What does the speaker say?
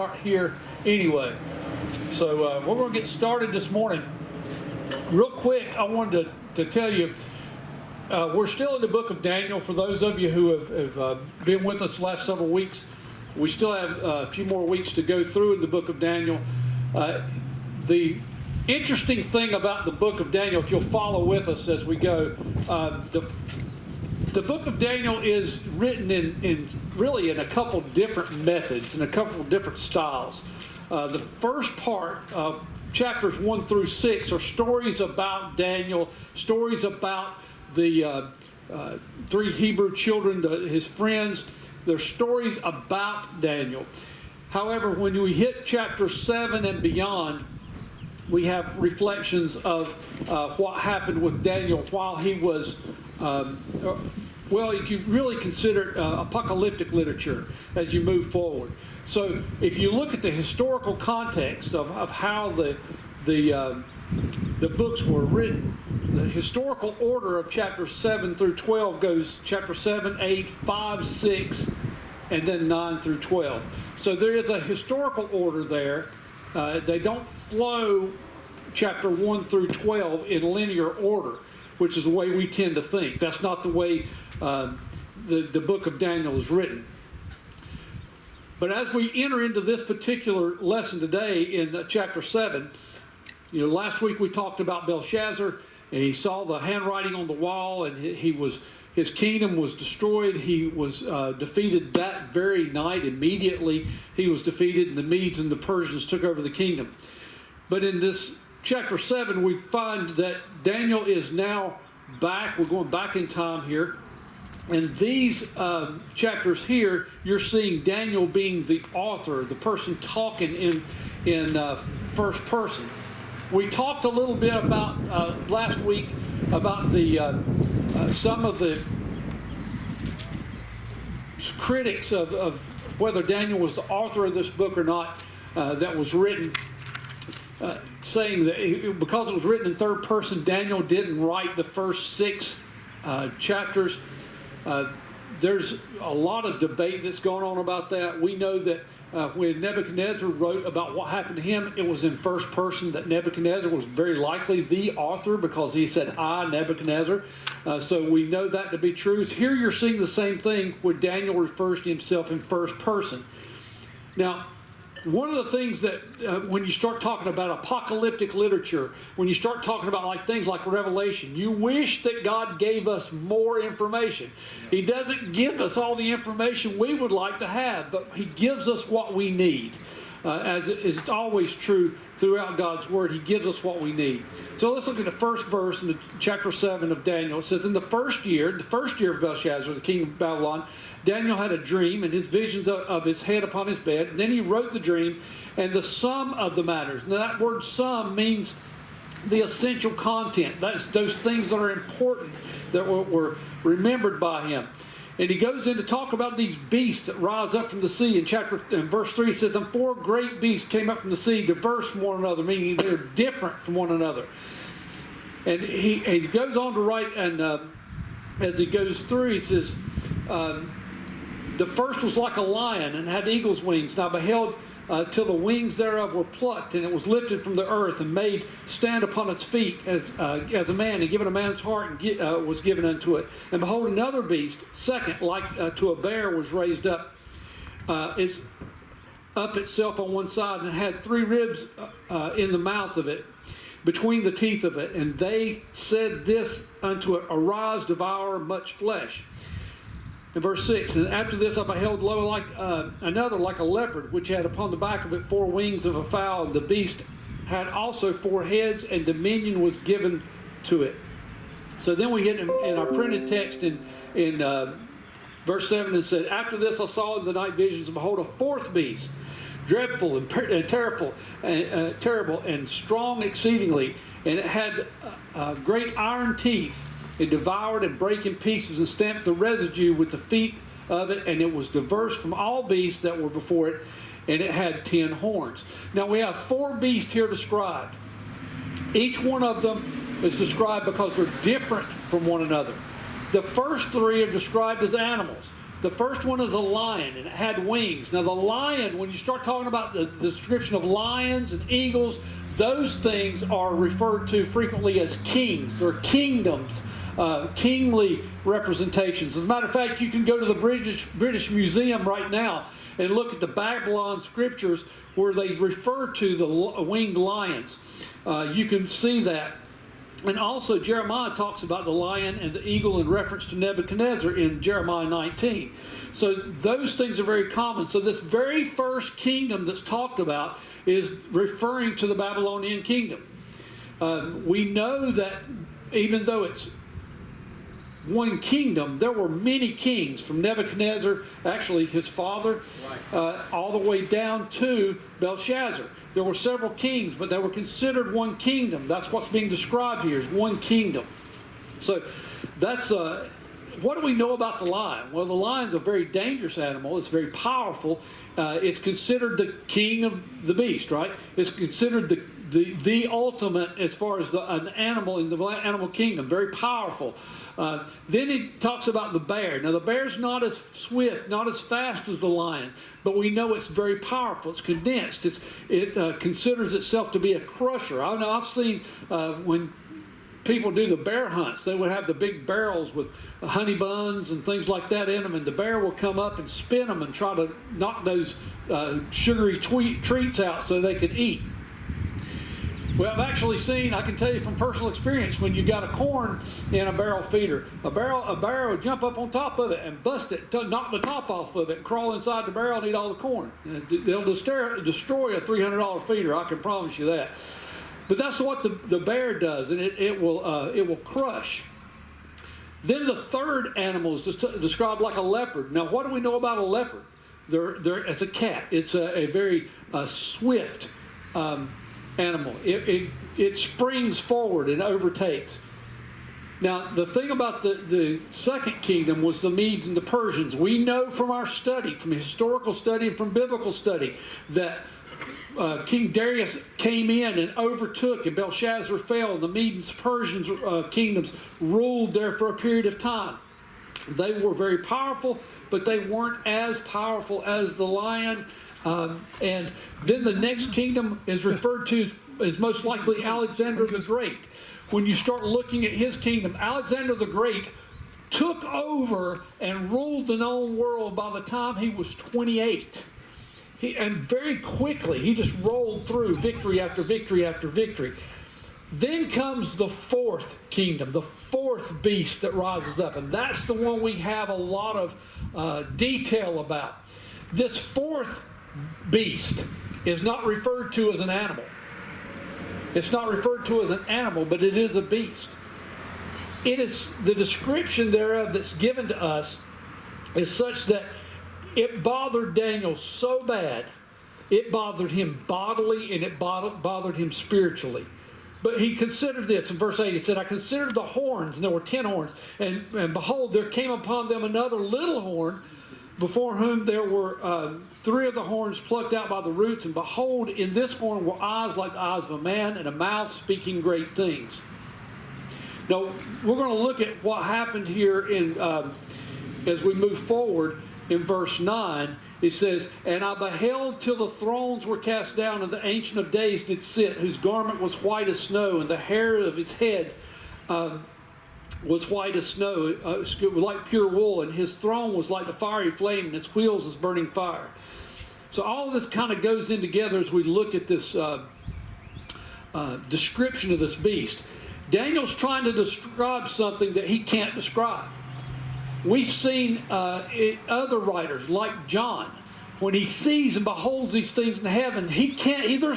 here anyway. So we're going to get started this morning. Real quick, I wanted to tell you, we're still in the book of Daniel. For those of you who have been with us the last several weeks, we still have a few more weeks to go through in the book of Daniel. The interesting thing about the book of Daniel, if you'll follow with us as we go, the book of Daniel is written in a couple different methods and a couple different styles. The first part, chapters 1 through 6, are stories about Daniel, stories about the three Hebrew children, his friends. They're stories about Daniel. However, when we hit chapter 7 and beyond, we have reflections of what happened with Daniel while he was, you can really consider it apocalyptic literature as you move forward. So if you look at the historical context of how the books were written, the historical order of chapters 7 through 12 goes chapter 7, 8, 5, 6, and then 9 through 12. So there is a historical order there. They don't flow chapter 1 through 12 in linear order, which is the way we tend to think. That's not the way the book of Daniel is written. But as we enter into this particular lesson today in chapter 7, last week we talked about Belshazzar, and he saw the handwriting on the wall, and his kingdom was destroyed. He was defeated that very night. Immediately he was defeated, and the Medes and the Persians took over the kingdom. But in this chapter 7, we find that Daniel is now back. We're going back in time here. And these chapters here, you're seeing Daniel being the author, the person talking in first person. We talked a little bit about last week about the some of the critics of whether Daniel was the author of this book or not that was written, saying that because it was written in third person, Daniel didn't write the first 6 chapters. There's a lot of debate that's going on about that. We know that when Nebuchadnezzar wrote about what happened to him, it was in first person, that Nebuchadnezzar was very likely the author because he said, I, Nebuchadnezzar. So we know that to be true. Here you're seeing the same thing where Daniel refers to himself in first person. Now, one of the things that when you start talking about apocalyptic literature, when you start talking about things like Revelation, you wish that God gave us more information. He doesn't give us all the information we would like to have, but He gives us what we need. As it's always true throughout God's Word, He gives us what we need. So let's look at the first verse in chapter 7 of Daniel. It says, in the first year of Belshazzar, the king of Babylon, Daniel had a dream, and his visions of his head upon his bed. And then he wrote the dream and the sum of the matters. Now that word sum means the essential content. That's those things that are important that were remembered by him. And he goes in to talk about these beasts that rise up from the sea. In verse 3 says, and 4 great beasts came up from the sea, diverse from one another, meaning they're different from one another. And he goes on to write, and as he goes through, he says, the first was like a lion and had eagle's wings. And I beheld till the wings thereof were plucked, and it was lifted from the earth and made stand upon its feet as a man, and given a man's heart and was given unto it. And behold, another beast, second, like to a bear, was raised up. It's up itself on one side, and had 3 ribs in the mouth of it, between the teeth of it. And they said this unto it, arise, devour much flesh. In verse 6, and after this I beheld lo, like another like a leopard, which had upon the back of it 4 wings of a fowl, and the beast had also 4 heads, and dominion was given to it. So then we get in our printed text in verse 7, and said, after this I saw in the night visions, and behold, a 4th beast, dreadful and terrible and strong exceedingly, and it had great iron teeth. It devoured and brake in pieces and stamped the residue with the feet of it, and it was diverse from all beasts that were before it, and it had 10 horns. Now we have 4 beasts here described. Each one of them is described because they're different from one another. The first 3 are described as animals. The first one is a lion, and it had wings. Now the lion, when you start talking about the description of lions and eagles, those things are referred to frequently as kings. They're kingdoms, kingly representations. As a matter of fact, you can go to the British Museum right now and look at the Babylon scriptures where they refer to the winged lions. You can see that. And also Jeremiah talks about the lion and the eagle in reference to Nebuchadnezzar in Jeremiah 19. So those things are very common. So this very first kingdom that's talked about is referring to the Babylonian kingdom. We know that even though it's one kingdom, there were many kings from Nebuchadnezzar, actually his father, all the way down to Belshazzar. There were several kings, but they were considered one kingdom. That's what's being described here, is one kingdom. So that's what do we know about the lion? Well, the lion's a very dangerous animal. It's very powerful. It's considered the king of the beast, right? It's considered the ultimate as far as an animal in the animal kingdom. Very powerful. Then he talks about the bear. Now the bear's not as swift, not as fast as the lion, but we know it's very powerful. It's condensed. It considers itself to be a crusher. I know I've seen when people do the bear hunts, they would have the big barrels with honey buns and things like that in them, and the bear will come up and spin them and try to knock those sugary treats out so they can eat. Well, I've actually seen, I can tell you from personal experience, when you got a corn in a barrel feeder, a barrel will jump up on top of it and bust it, knock the top off of it, and crawl inside the barrel and eat all the corn. They'll destroy a $300 feeder, I can promise you that. But that's what the bear does, and it will crush. Then the third animal is described like a leopard. Now, what do we know about a leopard? It's a cat. It's a very swift animal. It springs forward and overtakes. Now, the thing about the second kingdom was the Medes and the Persians. We know from our study, from historical study and from biblical study, that King Darius came in and overtook, and Belshazzar fell, and the Medes and Persians kingdoms ruled there for a period of time. They were very powerful, but they weren't as powerful as the lion. And then the next kingdom is referred to as most likely Alexander the Great. When you start looking at his kingdom, Alexander the Great took over and ruled the known world by the time he was 28. And very quickly, he just rolled through victory after victory after victory. Then comes the fourth kingdom, the fourth beast that rises up. And that's the one we have a lot of detail about. This fourth beast is not referred to as an animal. It's not referred to as an animal, but it is a beast. It is the description thereof that's given to us is such that it bothered Daniel so bad, it bothered him bodily and it bothered him spiritually. But he considered this. In verse 8, he said, I considered the horns, and there were 10 horns, and behold, there came upon them another little horn, before whom there were 3 of the horns plucked out by the roots, and behold, in this horn were eyes like the eyes of a man, and a mouth speaking great things. Now, we're going to look at what happened here as we move forward. In verse 9, it says, And I beheld till the thrones were cast down, and the Ancient of Days did sit, whose garment was white as snow, and the hair of his head was white as snow, like pure wool, and his throne was like the fiery flame, and his wheels as burning fire. So all of this kind of goes in together as we look at this description of this beast. Daniel's trying to describe something that he can't describe. We've seen other writers like John, when he sees and beholds these things in heaven, there's